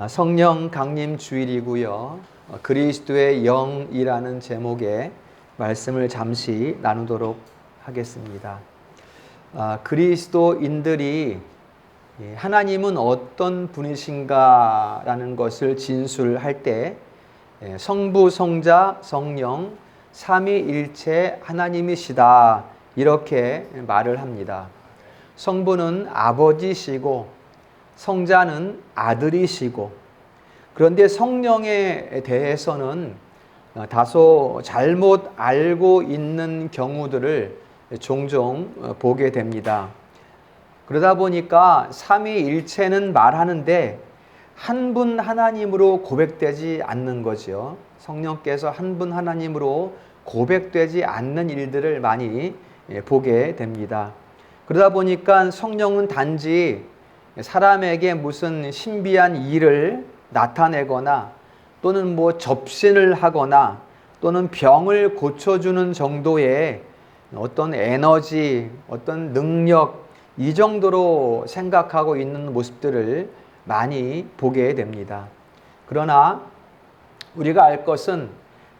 성령 강림 주일이고요. 그리스도의 영이라는 제목의 말씀을 잠시 나누도록 하겠습니다. 그리스도인들이 하나님은 어떤 분이신가라는 것을 진술할 때 성부, 성자, 성령, 삼위일체 하나님이시다 이렇게 말을 합니다. 성부는 아버지시고 성자는 아들이시고, 그런데 성령에 대해서는 다소 잘못 알고 있는 경우들을 종종 보게 됩니다. 그러다 보니까 삼위일체는 말하는데 한 분 하나님으로 고백되지 않는 거죠. 성령께서 한 분 하나님으로 고백되지 않는 일들을 많이 보게 됩니다. 그러다 보니까 성령은 단지 사람에게 무슨 신비한 일을 나타내거나 또는 접신을 하거나 또는 병을 고쳐주는 정도의 어떤 에너지, 어떤 능력, 이 정도로 생각하고 있는 모습들을 많이 보게 됩니다. 그러나 우리가 알 것은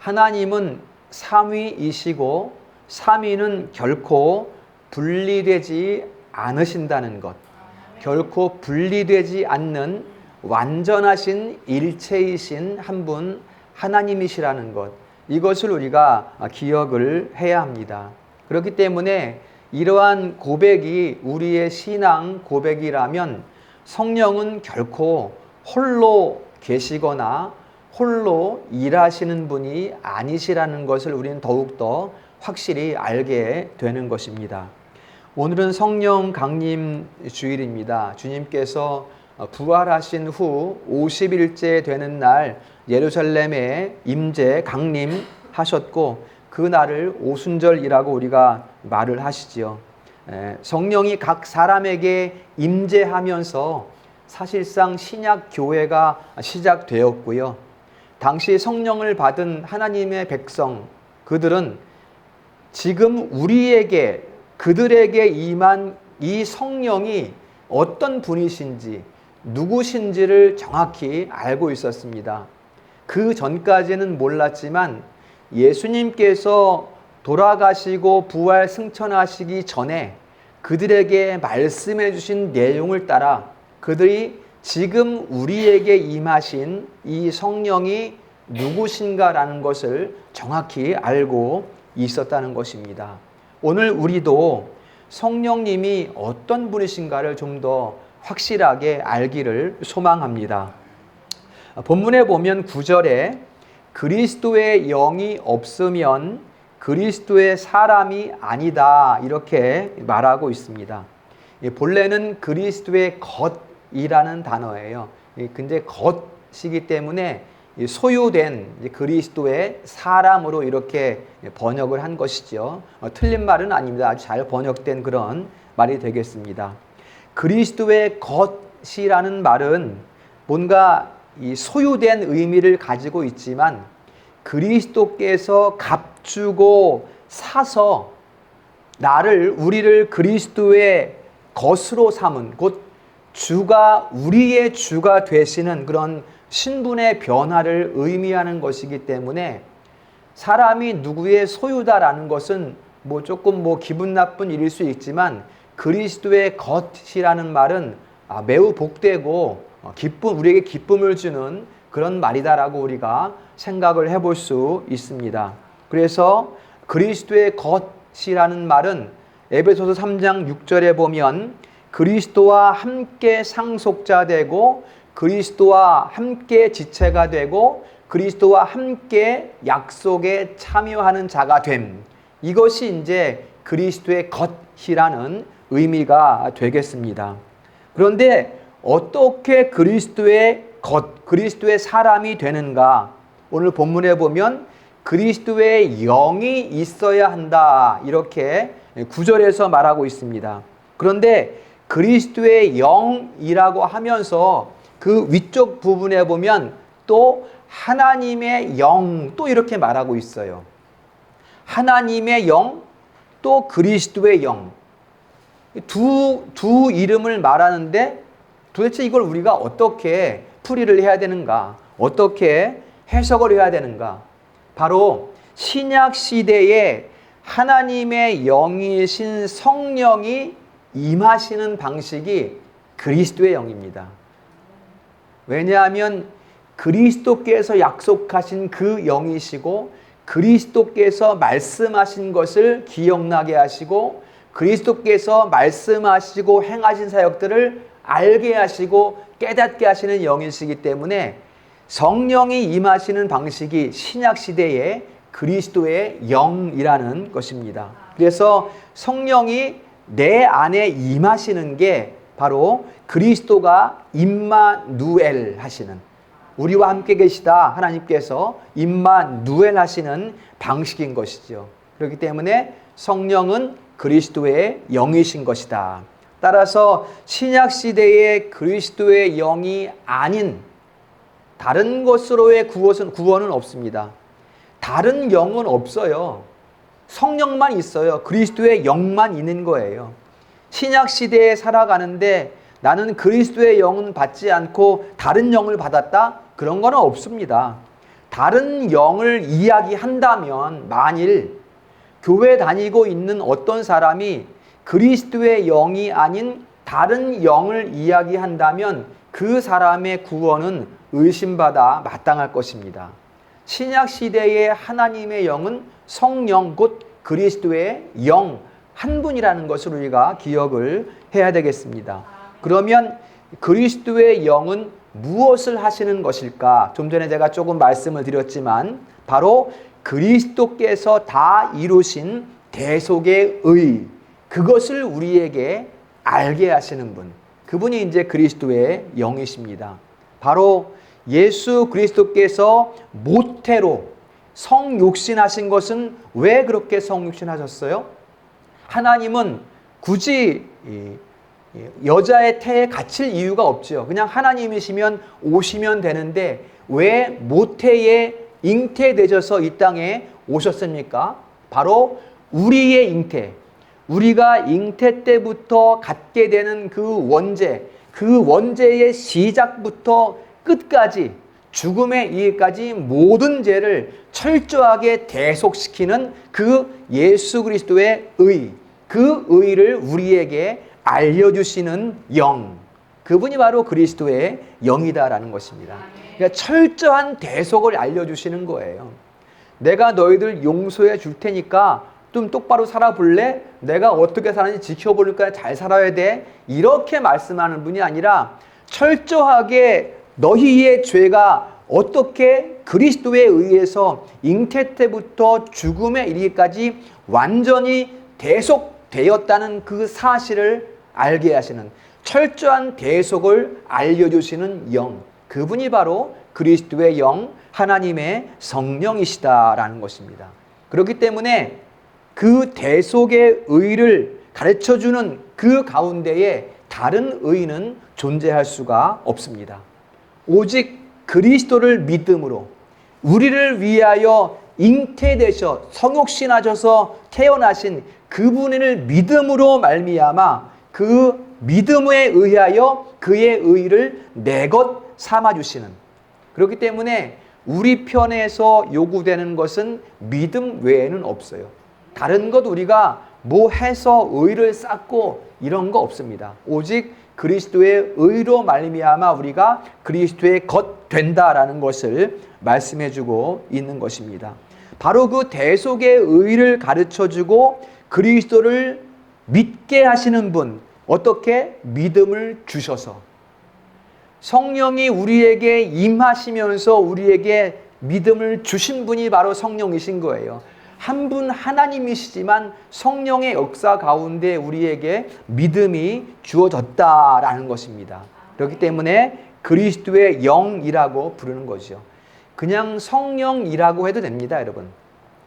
하나님은 삼위이시고 삼위는 결코 분리되지 않으신다는 것. 결코 분리되지 않는 완전하신 일체이신 한 분 하나님이시라는 것, 이것을 우리가 기억을 해야 합니다. 그렇기 때문에 이러한 고백이 우리의 신앙 고백이라면 성령은 결코 홀로 계시거나 홀로 일하시는 분이 아니시라는 것을 우리는 더욱더 확실히 알게 되는 것입니다. 오늘은 성령 강림 주일입니다. 주님께서 부활하신 후 50일째 되는 날 예루살렘에 임재 강림하셨고, 그 날을 오순절이라고 우리가 말을 하시지요. 성령이 각 사람에게 임재하면서 사실상 신약 교회가 시작되었고요. 당시 성령을 받은 하나님의 백성, 그들은 지금 우리에게, 그들에게 임한 이 성령이 어떤 분이신지, 누구신지를 정확히 알고 있었습니다. 그 전까지는 몰랐지만 예수님께서 돌아가시고 부활 승천하시기 전에 그들에게 말씀해 주신 내용을 따라 그들이 지금 우리에게 임하신 이 성령이 누구신가라는 것을 정확히 알고 있었다는 것입니다. 오늘 우리도 성령님이 어떤 분이신가를 좀 더 확실하게 알기를 소망합니다. 본문에 보면 9절에 그리스도의 영이 없으면 그리스도의 사람이 아니다 이렇게 말하고 있습니다. 본래는 그리스도의 것이라는 단어예요. 근데 것이기 때문에 소유된 그리스도의 사람으로 이렇게 번역을 한 것이죠. 틀린 말은 아닙니다. 아주 잘 번역된 그런 말이 되겠습니다. 그리스도의 것이라는 말은 뭔가 이 소유된 의미를 가지고 있지만 그리스도께서 값주고 사서 우리를 그리스도의 것으로 삼은, 곧 우리의 주가 되시는 그런 신분의 변화를 의미하는 것이기 때문에 사람이 누구의 소유다라는 것은 조금 기분 나쁜 일일 수 있지만 그리스도의 것이라는 말은 매우 복되고 우리에게 기쁨을 주는 그런 말이다라고 우리가 생각을 해볼 수 있습니다. 그래서 그리스도의 것이라는 말은 에베소서 3장 6절에 보면 그리스도와 함께 상속자 되고 그리스도와 함께 지체가 되고 그리스도와 함께 약속에 참여하는 자가 됨, 이것이 이제 그리스도의 것이라는 의미가 되겠습니다. 그런데 어떻게 그리스도의 것, 그리스도의 사람이 되는가? 오늘 본문에 보면 그리스도의 영이 있어야 한다 이렇게 9절에서 말하고 있습니다. 그런데 그리스도의 영이라고 하면서 그 위쪽 부분에 보면 또 하나님의 영, 또 이렇게 말하고 있어요. 하나님의 영, 또 그리스도의 영. 두 이름을 말하는데 도대체 이걸 우리가 어떻게 풀이를 해야 되는가? 어떻게 해석을 해야 되는가? 바로 신약 시대에 하나님의 영이신 성령이 임하시는 방식이 그리스도의 영입니다. 왜냐하면 그리스도께서 약속하신 그 영이시고 그리스도께서 말씀하신 것을 기억나게 하시고 그리스도께서 말씀하시고 행하신 사역들을 알게 하시고 깨닫게 하시는 영이시기 때문에 성령이 임하시는 방식이 신약시대의 그리스도의 영이라는 것입니다. 그래서 성령이 내 안에 임하시는 게 바로 그리스도가 임마누엘 하시는, 우리와 함께 계시다 하나님께서 임마누엘 하시는 방식인 것이죠. 그렇기 때문에 성령은 그리스도의 영이신 것이다. 따라서 신약시대의 그리스도의 영이 아닌 다른 것으로의 구원은 없습니다. 다른 영은 없어요. 성령만 있어요. 그리스도의 영만 있는 거예요. 신약시대에 살아가는데 나는 그리스도의 영은 받지 않고 다른 영을 받았다? 그런 거는 없습니다. 다른 영을 이야기한다면 만일 교회 다니고 있는 어떤 사람이 그리스도의 영이 아닌 다른 영을 이야기한다면 그 사람의 구원은 의심받아 마땅할 것입니다. 신약시대의 하나님의 영은 성령 곧 그리스도의 영 한 분이라는 것을 우리가 기억을 해야 되겠습니다. 그러면 그리스도의 영은 무엇을 하시는 것일까? 좀 전에 제가 조금 말씀을 드렸지만 바로 그리스도께서 다 이루신 대속의 의, 그것을 우리에게 알게 하시는 분, 그분이 이제 그리스도의 영이십니다. 바로 예수 그리스도께서 모태로 성육신하신 것은 왜 그렇게 성육신하셨어요? 하나님은 굳이 여자의 태에 갇힐 이유가 없죠. 그냥 하나님이시면 오시면 되는데 왜 모태에 잉태되셔서 이 땅에 오셨습니까? 바로 우리의 잉태, 우리가 잉태 때부터 갖게 되는 그 원죄의 시작부터 끝까지 죽음에 이르기까지 모든 죄를 철저하게 대속시키는 그 예수 그리스도의 의, 그 의를 우리에게 알려주시는 영, 그분이 바로 그리스도의 영이다라는 것입니다. 그러니까 철저한 대속을 알려주시는 거예요. 내가 너희들 용서해 줄 테니까 좀 똑바로 살아볼래? 내가 어떻게 사는지 지켜보니까 잘 살아야 돼. 이렇게 말씀하는 분이 아니라 철저하게 너희의 죄가 어떻게 그리스도에 의해서 잉태 때부터 죽음에 이르기까지 완전히 대속되었다는 그 사실을 알게 하시는, 철저한 대속을 알려주시는 영, 그분이 바로 그리스도의 영, 하나님의 성령이시다라는 것입니다. 그렇기 때문에 그 대속의 의를 가르쳐주는 그 가운데에 다른 의는 존재할 수가 없습니다. 오직 그리스도를 믿음으로 우리를 위하여 잉태되셔 성육신하셔서 태어나신 그분을 믿음으로 말미암아 그 믿음에 의하여 그의 의를 내 것 삼아주시는, 그렇기 때문에 우리 편에서 요구되는 것은 믿음 외에는 없어요. 다른 것 우리가 뭐 해서 의를 쌓고 이런 거 없습니다. 오직 그리스도의 의로 말미암아 우리가 그리스도의 것 된다라는 것을 말씀해주고 있는 것입니다. 바로 그 대속의 의를 가르쳐주고 그리스도를 믿게 하시는 분, 어떻게? 믿음을 주셔서 성령이 우리에게 임하시면서 우리에게 믿음을 주신 분이 바로 성령이신 거예요. 한 분 하나님이시지만 성령의 역사 가운데 우리에게 믿음이 주어졌다라는 것입니다. 그렇기 때문에 그리스도의 영이라고 부르는 거죠. 그냥 성령이라고 해도 됩니다, 여러분.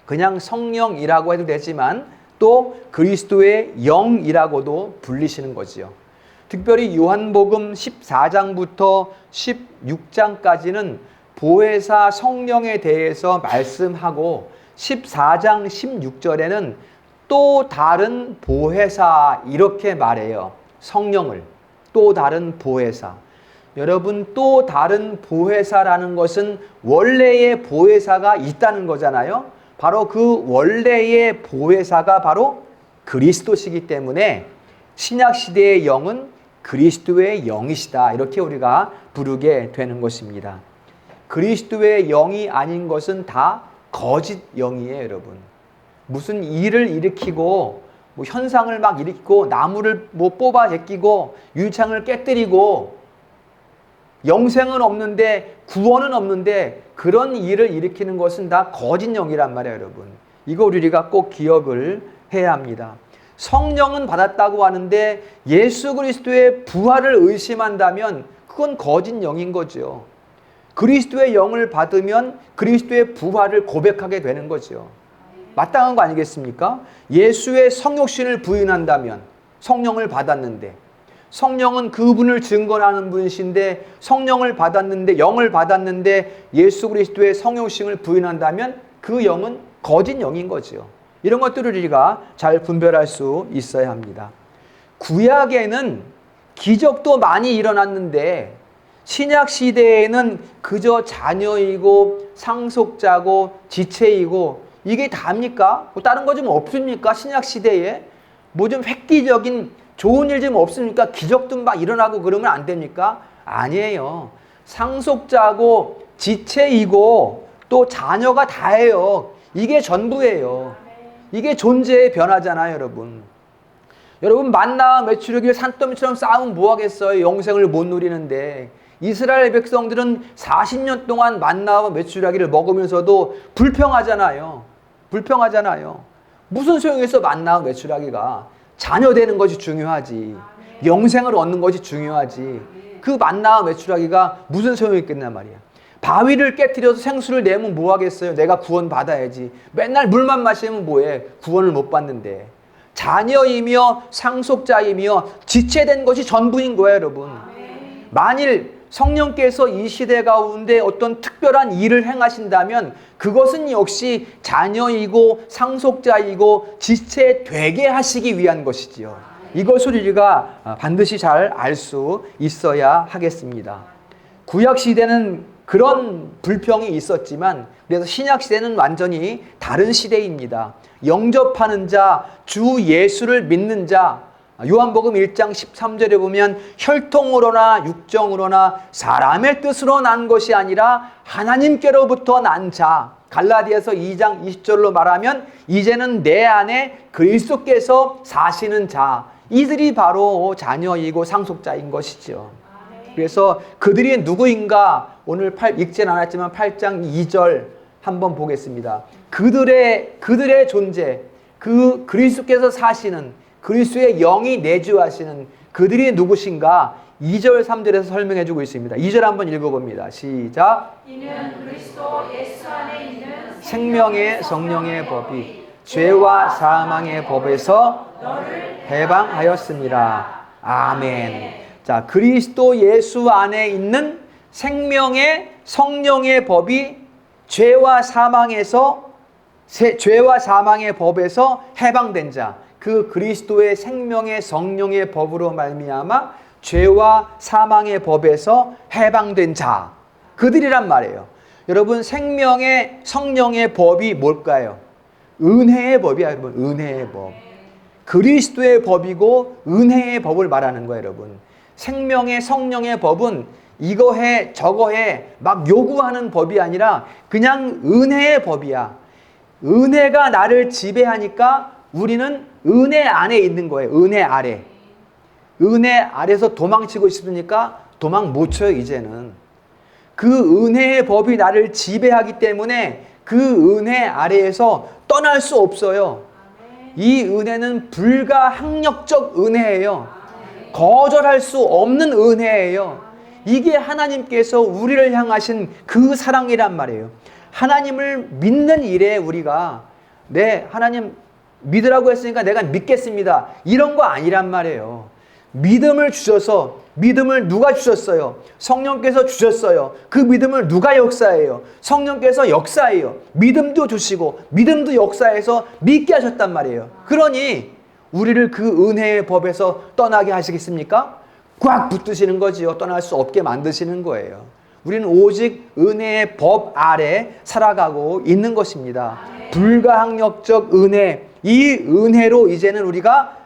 그냥 성령이라고 해도 되지만 또 그리스도의 영이라고도 불리시는 거지요. 특별히 요한복음 14장부터 16장까지는 보혜사 성령에 대해서 말씀하고 14장 16절에는 또 다른 보혜사 이렇게 말해요. 성령을 또 다른 보혜사. 여러분, 또 다른 보혜사라는 것은 원래의 보혜사가 있다는 거잖아요. 바로 그 원래의 보혜사가 바로 그리스도시기 때문에 신약시대의 영은 그리스도의 영이시다, 이렇게 우리가 부르게 되는 것입니다. 그리스도의 영이 아닌 것은 다 거짓 영이에요, 여러분. 무슨 일을 일으키고 뭐 현상을 막 일으키고 나무를 뭐 뽑아 제끼고 유리창을 깨뜨리고 영생은 없는데 구원은 없는데 그런 일을 일으키는 것은 다 거짓 영이란 말이에요, 여러분. 이거 우리가 꼭 기억을 해야 합니다. 성령은 받았다고 하는데 예수 그리스도의 부활을 의심한다면 그건 거짓 영인 거죠. 그리스도의 영을 받으면 그리스도의 부활을 고백하게 되는 거죠. 마땅한 거 아니겠습니까? 예수의 성육신을 부인한다면, 성령을 받았는데, 성령은 그분을 증거하는 분이신데 성령을 받았는데, 영을 받았는데 예수 그리스도의 성육신을 부인한다면 그 영은 거짓 영인 거죠. 이런 것들을 우리가 잘 분별할 수 있어야 합니다. 구약에는 기적도 많이 일어났는데 신약 시대에는 그저 자녀이고 상속자고 지체이고 이게 답니까? 뭐 다른 거 좀 없습니까? 신약 시대에 뭐 좀 획기적인 좋은 일 좀 없습니까? 기적도 막 일어나고 그러면 안 됩니까? 아니에요. 상속자고 지체이고 또 자녀가 다예요. 이게 전부예요. 이게 존재의 변화잖아요, 여러분. 여러분, 만나와 메추라기를 산더미처럼 쌓으면 뭐 하겠어요? 영생을 못 누리는데. 이스라엘 백성들은 40년 동안 만나와 메추라기를 먹으면서도 불평하잖아요. 불평하잖아요. 무슨 소용이 있어, 만나와 메추라기가. 자녀 되는 것이 중요하지. 영생을 얻는 것이 중요하지. 그 만나와 메추라기가 무슨 소용이 있겠냐 말이야. 바위를 깨트려서 생수를 내면 뭐 하겠어요? 내가 구원 받아야지. 맨날 물만 마시면 뭐해? 구원을 못 받는데. 자녀이며 상속자이며 지체된 것이 전부인 거예요, 여러분. 만일 성령께서 이 시대 가운데 어떤 특별한 일을 행하신다면 그것은 역시 자녀이고 상속자이고 지체되게 하시기 위한 것이지요. 이것을 우리가 반드시 잘 알 수 있어야 하겠습니다. 구약 시대는 그런 불평이 있었지만 그래서 신약 시대는 완전히 다른 시대입니다. 영접하는 자, 주 예수를 믿는 자, 요한복음 1장 13절에 보면 혈통으로나 육정으로나 사람의 뜻으로 난 것이 아니라 하나님께로부터 난 자, 갈라디아서 2장 20절로 말하면 이제는 내 안에 그리스도께서 사시는 자, 이들이 바로 자녀이고 상속자인 것이죠. 그래서 그들이 누구인가 오늘 읽진 않았지만 8장 2절 한번 보겠습니다. 그들의 존재, 그 그리스도께서 사시는 그리스도의 영이 내주하시는 그들이 누구신가 2절 3절에서 설명해 주고 있습니다. 2절 한번 읽어봅니다. 시작. 이는 그리스도 예수 안에 있는 생명의 성령의 법이 죄와 사망의 법에서 너를 해방하였습니다. 아멘. 자, 그리스도 예수 안에 있는 생명의 성령의 법이 죄와 사망의 법에서 해방된 자, 그 그리스도의 생명의 성령의 법으로 말미암아 죄와 사망의 법에서 해방된 자, 그들이란 말이에요. 여러분, 생명의 성령의 법이 뭘까요? 은혜의 법이야, 여러분. 은혜의 법. 그리스도의 법이고 은혜의 법을 말하는 거예요, 여러분. 생명의 성령의 법은 이거 해 저거 해 막 요구하는 법이 아니라 그냥 은혜의 법이야. 은혜가 나를 지배하니까 우리는 은혜 안에 있는 거예요. 은혜 아래. 은혜 아래서 도망치고 싶으니까 도망 못 쳐요, 이제는. 그 은혜의 법이 나를 지배하기 때문에 그 은혜 아래에서 떠날 수 없어요. 이 은혜는 불가항력적 은혜예요. 거절할 수 없는 은혜예요. 이게 하나님께서 우리를 향하신 그 사랑이란 말이에요. 하나님을 믿는 일에 우리가 하나님 믿으라고 했으니까 내가 믿겠습니다, 이런 거 아니란 말이에요. 믿음을 주셔서, 믿음을 누가 주셨어요? 성령께서 주셨어요. 그 믿음을 누가 역사해요? 성령께서 역사해요. 믿음도 주시고 믿음도 역사해서 믿게 하셨단 말이에요. 그러니 우리를 그 은혜의 법에서 떠나게 하시겠습니까? 꽉 붙드시는 거지요. 떠날 수 없게 만드시는 거예요. 우리는 오직 은혜의 법 아래 살아가고 있는 것입니다. 불가항력적 은혜, 이 은혜로 이제는 우리가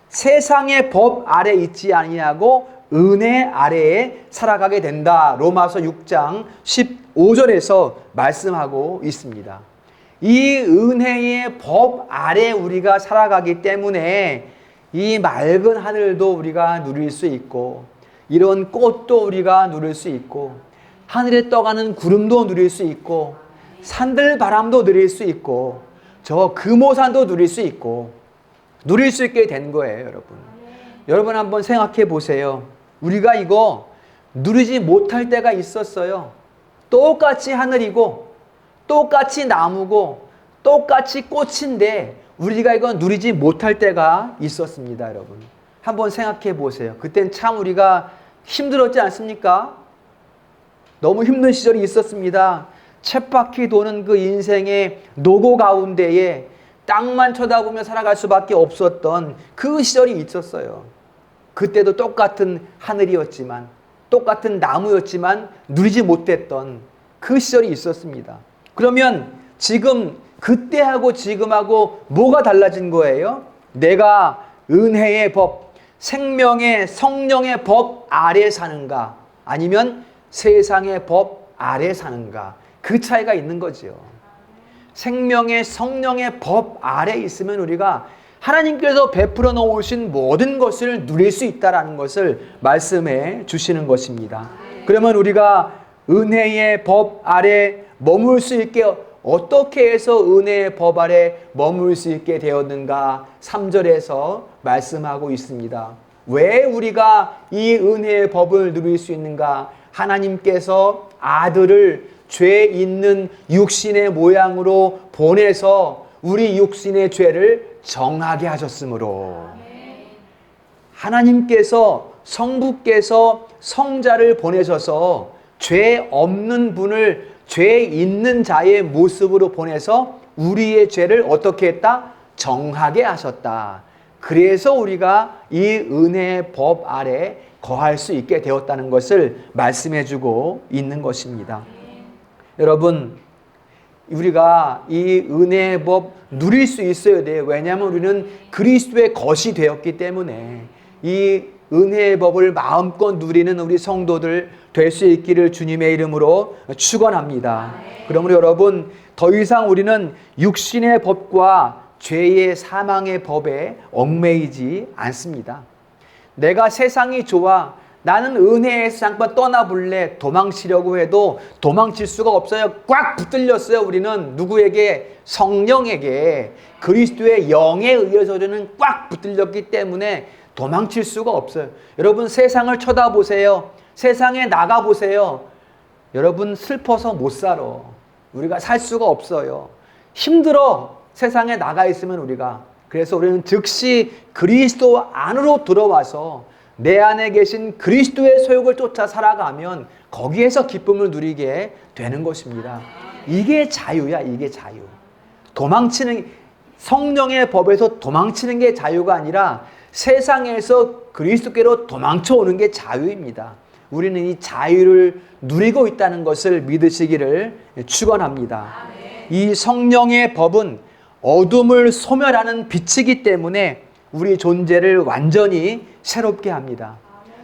세상의 법 아래 있지 아니하고 은혜 아래에 살아가게 된다. 로마서 6장 15절에서 말씀하고 있습니다. 이 은혜의 법 아래 우리가 살아가기 때문에 이 맑은 하늘도 우리가 누릴 수 있고, 이런 꽃도 우리가 누릴 수 있고, 하늘에 떠가는 구름도 누릴 수 있고, 산들 바람도 누릴 수 있고, 저 금오산도 누릴 수 있고, 누릴 수 있게 된 거예요, 여러분. 여러분 한번 생각해 보세요. 우리가 이거 누리지 못할 때가 있었어요. 똑같이 하늘이고, 똑같이 나무고, 똑같이 꽃인데 우리가 이거 누리지 못할 때가 있었습니다, 여러분. 한번 생각해 보세요. 그땐 참 우리가 힘들었지 않습니까? 너무 힘든 시절이 있었습니다. 쳇바퀴 도는 그 인생의 노고 가운데에 땅만 쳐다보며 살아갈 수밖에 없었던 그 시절이 있었어요. 그때도 똑같은 하늘이었지만, 똑같은 나무였지만 누리지 못했던 그 시절이 있었습니다. 그러면 지금 그때하고 지금하고 뭐가 달라진 거예요? 내가 은혜의 법, 생명의 성령의 법 아래 사는가, 아니면 세상의 법 아래 사는가, 그 차이가 있는 거죠. 생명의 성령의 법 아래 있으면 우리가 하나님께서 베풀어 놓으신 모든 것을 누릴 수 있다는 것을 말씀해 주시는 것입니다. 그러면 우리가 은혜의 법 아래 머물 수 있게, 어떻게 해서 은혜의 법 아래 머물 수 있게 되었는가 3절에서 말씀하고 있습니다. 왜 우리가 이 은혜의 법을 누릴 수 있는가? 하나님께서 아들을 죄 있는 육신의 모양으로 보내서 우리 육신의 죄를 정하게 하셨으므로, 하나님께서, 성부께서 성자를 보내셔서 죄 없는 분을 죄 있는 자의 모습으로 보내서 우리의 죄를 어떻게 했다? 정하게 하셨다. 그래서 우리가 이 은혜의 법 아래 거할 수 있게 되었다는 것을 말씀해 주고 있는 것입니다. 여러분, 우리가 이 은혜의 법 누릴 수 있어야 돼요. 왜냐하면 우리는 그리스도의 것이 되었기 때문에 이 은혜의 법을 마음껏 누리는 우리 성도들 될 수 있기를 주님의 이름으로 축원합니다. 그러므로 여러분, 더 이상 우리는 육신의 법과 죄의 사망의 법에 얽매이지 않습니다. 내가 세상이 좋아, 나는 은혜에서 잠깐 떠나볼래, 도망치려고 해도 도망칠 수가 없어요. 꽉 붙들렸어요. 우리는 누구에게? 성령에게, 그리스도의 영에 의해서 저는 꽉 붙들렸기 때문에 도망칠 수가 없어요. 여러분, 세상을 쳐다보세요. 세상에 나가보세요. 여러분, 슬퍼서 못 살아. 우리가 살 수가 없어요. 힘들어. 세상에 나가 있으면 우리가. 그래서 우리는 즉시 그리스도 안으로 들어와서 내 안에 계신 그리스도의 소욕을 쫓아 살아가면 거기에서 기쁨을 누리게 되는 것입니다. 이게 자유야, 이게 자유. 도망치는, 성령의 법에서 도망치는 게 자유가 아니라 세상에서 그리스도께로 도망쳐 오는 게 자유입니다. 우리는 이 자유를 누리고 있다는 것을 믿으시기를 축원합니다. 이 성령의 법은 어둠을 소멸하는 빛이기 때문에 우리 존재를 완전히 새롭게 합니다.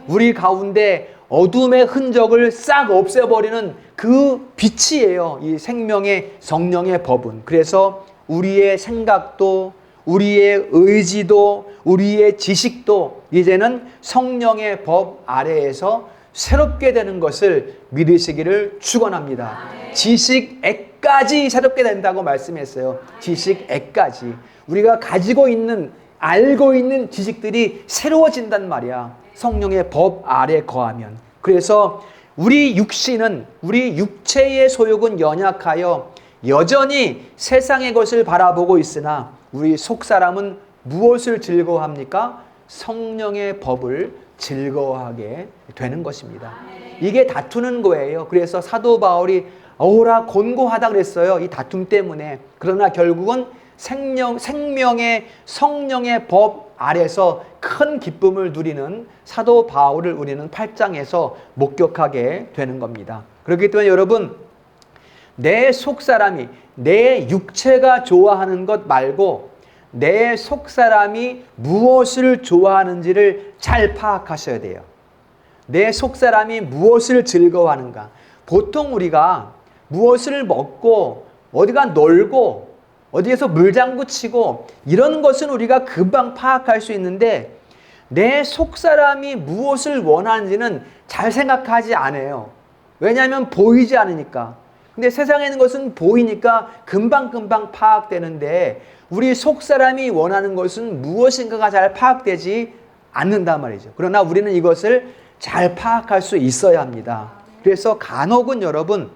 우리 가운데 어둠의 흔적을 싹 없애버리는 그 빛이에요. 이 생명의 성령의 법은. 그래서 우리의 생각도, 우리의 의지도, 우리의 지식도 이제는 성령의 법 아래에서 새롭게 되는 것을 믿으시기를 축원합니다. 지식액까지 새롭게 된다고 말씀했어요. 지식액까지. 우리가 가지고 있는, 알고 있는 지식들이 새로워진단 말이야. 성령의 법 아래 거하면. 그래서 우리 육신은, 우리 육체의 소욕은 연약하여 여전히 세상의 것을 바라보고 있으나 우리 속사람은 무엇을 즐거워합니까? 성령의 법을 즐거워하게 되는 것입니다. 이게 다투는 거예요. 그래서 사도 바울이 어우라 곤고하다 그랬어요. 이 다툼 때문에. 그러나 결국은 생명의 성령의 법 아래서 큰 기쁨을 누리는 사도 바울을 우리는 8장에서 목격하게 되는 겁니다. 그렇기 때문에 여러분, 내 속사람이, 내 육체가 좋아하는 것 말고 내 속사람이 무엇을 좋아하는지를 잘 파악하셔야 돼요. 내 속사람이 무엇을 즐거워하는가. 보통 우리가 무엇을 먹고 어디가 놀고 어디에서 물장구 치고 이런 것은 우리가 금방 파악할 수 있는데 내 속사람이 무엇을 원하는지는 잘 생각하지 않아요. 왜냐하면 보이지 않으니까. 근데 세상에 있는 것은 보이니까 금방금방 파악되는데 우리 속사람이 원하는 것은 무엇인가가 잘 파악되지 않는단 말이죠. 그러나 우리는 이것을 잘 파악할 수 있어야 합니다. 그래서 간혹은 여러분,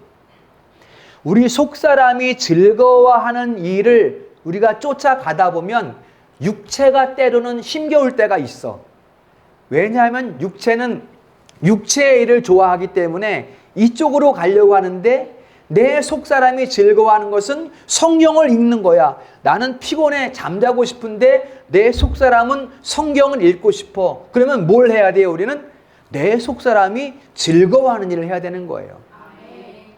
우리 속사람이 즐거워하는 일을 우리가 쫓아가다 보면 육체가 때로는 힘겨울 때가 있어. 왜냐하면 육체는 육체의 일을 좋아하기 때문에 이쪽으로 가려고 하는데 내 속사람이 즐거워하는 것은 성경을 읽는 거야. 나는 피곤해 잠자고 싶은데 내 속사람은 성경을 읽고 싶어. 그러면 뭘 해야 돼요? 우리는 내 속사람이 즐거워하는 일을 해야 되는 거예요.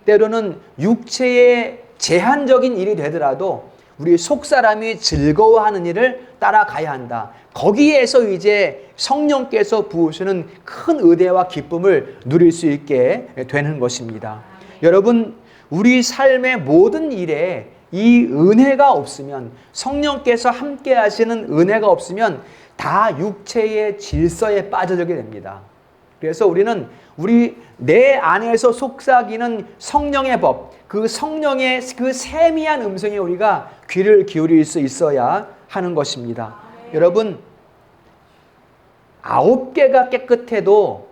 때로는 육체의 제한적인 일이 되더라도 우리 속사람이 즐거워하는 일을 따라가야 한다. 거기에서 이제 성령께서 부으시는 큰 은혜와 기쁨을 누릴 수 있게 되는 것입니다. 여러분, 우리 삶의 모든 일에 이 은혜가 없으면, 성령께서 함께 하시는 은혜가 없으면 다 육체의 질서에 빠져들게 됩니다. 그래서 우리는 내 안에서 속삭이는 성령의 법, 그 성령의 그 세미한 음성에 우리가 귀를 기울일 수 있어야 하는 것입니다. 여러분, 9개가 깨끗해도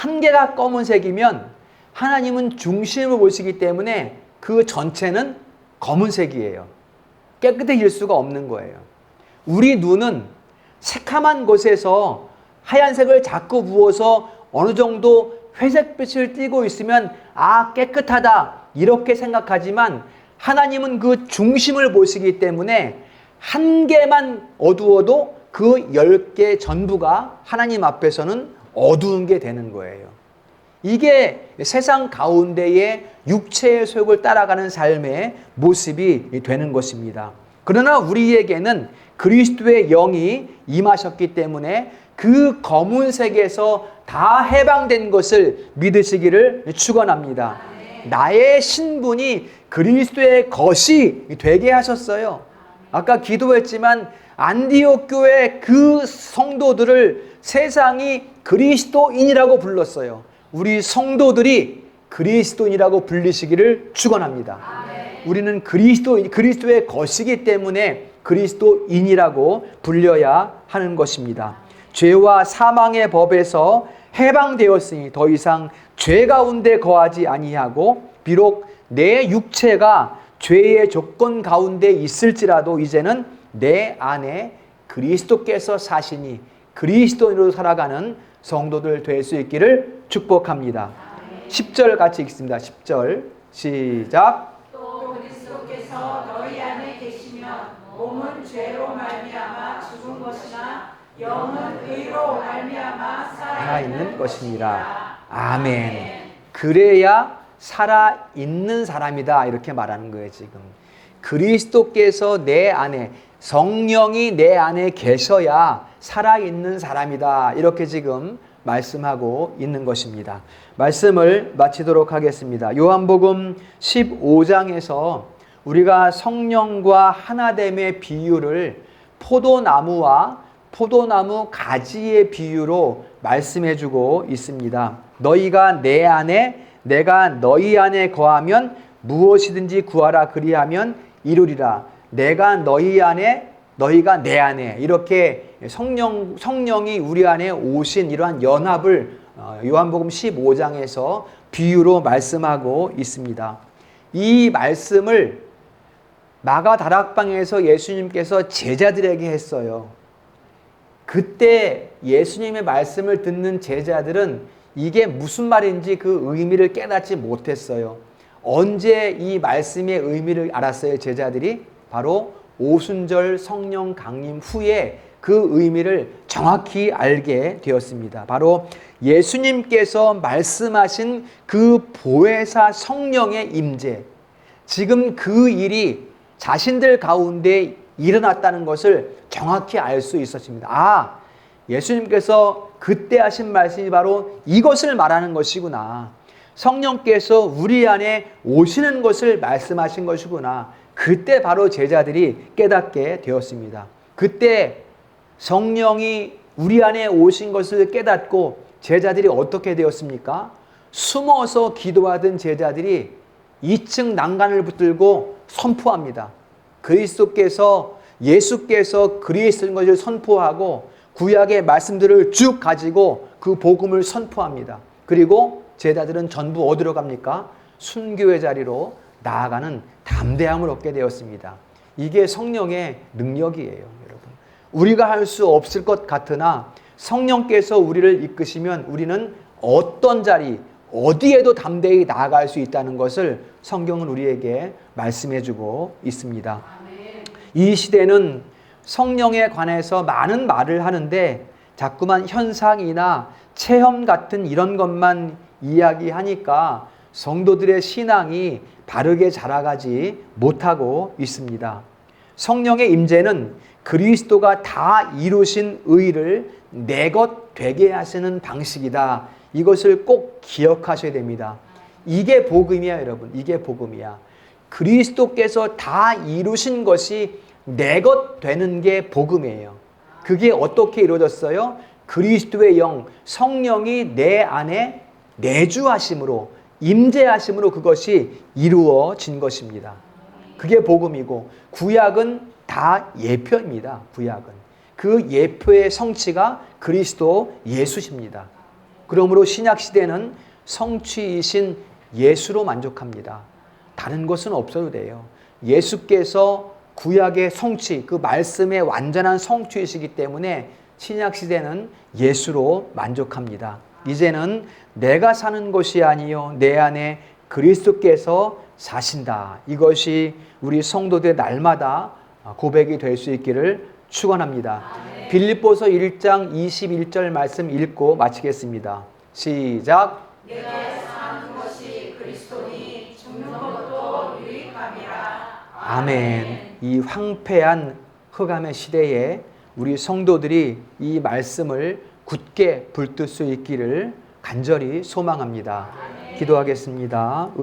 1개가 검은색이면 하나님은 중심을 보시기 때문에 그 전체는 검은색이에요. 깨끗해질 수가 없는 거예요. 우리 눈은 새카만 곳에서 하얀색을 자꾸 부어서 어느 정도 회색빛을 띠고 있으면 깨끗하다 이렇게 생각하지만 하나님은 그 중심을 보시기 때문에 1개만 어두워도 그 10개 전부가 하나님 앞에서는 어두운 게 되는 거예요. 이게 세상 가운데의 육체의 소욕을 따라가는 삶의 모습이 되는 것입니다. 그러나 우리에게는 그리스도의 영이 임하셨기 때문에 그 검은색에서 다 해방된 것을 믿으시기를 축원합니다. 나의 신분이 그리스도의 것이 되게 하셨어요. 아까 기도했지만 안디옥 교회 그 성도들을 세상이 그리스도인이라고 불렀어요. 우리 성도들이 그리스도인이라고 불리시기를 축원합니다. 우리는 그리스도의 것이기 때문에 그리스도인이라고 불려야 하는 것입니다. 죄와 사망의 법에서 해방되었으니 더 이상 죄 가운데 거하지 아니하고 비록 내 육체가 죄의 조건 가운데 있을지라도 이제는 내 안에 그리스도께서 사시니 그리스도인으로 살아가는 성도들 될 수 있기를 축복합니다. 10절 같이 읽습니다. 10절 시작. 또 그리스도께서 너희 안에 계시면 몸은 죄로 말미암아 죽은 것이나 영은 의로 말미암아 살아있는 것이니라. 아멘. 그래야 살아있는 사람이다 이렇게 말하는 거예요. 지금 그리스도께서 내 안에, 성령이 내 안에 계셔야 살아있는 사람이다 이렇게 지금 말씀하고 있는 것입니다. 말씀을 마치도록 하겠습니다. 요한복음 15장에서 우리가 성령과 하나됨의 비유를 포도나무와 포도나무 가지의 비유로 말씀해주고 있습니다. 너희가 내 안에 내가 너희 안에 거하면 무엇이든지 구하라 그리하면 이루리라. 내가 너희 안에 너희가 내 안에 이렇게 성령이 우리 안에 오신 이러한 연합을 요한복음 15장에서 비유로 말씀하고 있습니다. 이 말씀을 마가다락방에서 예수님께서 제자들에게 했어요. 그때 예수님의 말씀을 듣는 제자들은 이게 무슨 말인지 그 의미를 깨닫지 못했어요. 언제 이 말씀의 의미를 알았어요, 제자들이? 바로 오순절 성령 강림 후에 그 의미를 정확히 알게 되었습니다. 바로 예수님께서 말씀하신 그 보혜사 성령의 임재, 지금 그 일이 자신들 가운데 일어났다는 것을 정확히 알 수 있었습니다. 예수님께서 그때 하신 말씀이 바로 이것을 말하는 것이구나. 성령께서 우리 안에 오시는 것을 말씀하신 것이구나. 그때 바로 제자들이 깨닫게 되었습니다. 그때 성령이 우리 안에 오신 것을 깨닫고 제자들이 어떻게 되었습니까? 숨어서 기도하던 제자들이 2층 난간을 붙들고 선포합니다. 예수께서 그리스도인 것을 선포하고 구약의 말씀들을 쭉 가지고 그 복음을 선포합니다. 그리고 제자들은 전부 어디로 갑니까? 순교의 자리로 나아가는 담대함을 얻게 되었습니다. 이게 성령의 능력이에요, 여러분. 우리가 할 수 없을 것 같으나 성령께서 우리를 이끄시면 우리는 어떤 자리, 어디에도 담대히 나아갈 수 있다는 것을 성경은 우리에게 말씀해주고 있습니다. 이 시대는 성령에 관해서 많은 말을 하는데 자꾸만 현상이나 체험 같은 이런 것만 이야기하니까 성도들의 신앙이 바르게 자라가지 못하고 있습니다. 성령의 임재는 그리스도가 다 이루신 의를 내 것 되게 하시는 방식이다. 이것을 꼭 기억하셔야 됩니다. 이게 복음이야, 여러분. 이게 복음이야. 그리스도께서 다 이루신 것이 내 것 되는 게 복음이에요. 그게 어떻게 이루어졌어요? 그리스도의 영, 성령이 내 안에 내주하심으로, 임재하심으로 그것이 이루어진 것입니다. 그게 복음이고, 구약은 다 예표입니다. 구약은. 그 예표의 성취가 그리스도 예수십니다. 그러므로 신약시대는 성취이신 예수로 만족합니다. 다른 것은 없어도 돼요. 예수께서 구약의 성취, 그 말씀의 완전한 성취이시기 때문에 신약시대는 예수로 만족합니다. 이제는 내가 사는 것이 아니요 내 안에 그리스도께서 사신다. 이것이 우리 성도들 날마다 고백이 될 수 있기를 축원합니다. 빌립보서 1장 21절 말씀 읽고 마치겠습니다. 시작. 내게 사는 것이 그리스도니 죽는 것도 유익함이라. 아멘. 이 황폐한 흑암의 시대에 우리 성도들이 이 말씀을 굳게 붙들 수 있기를 간절히 소망합니다. 기도하겠습니다.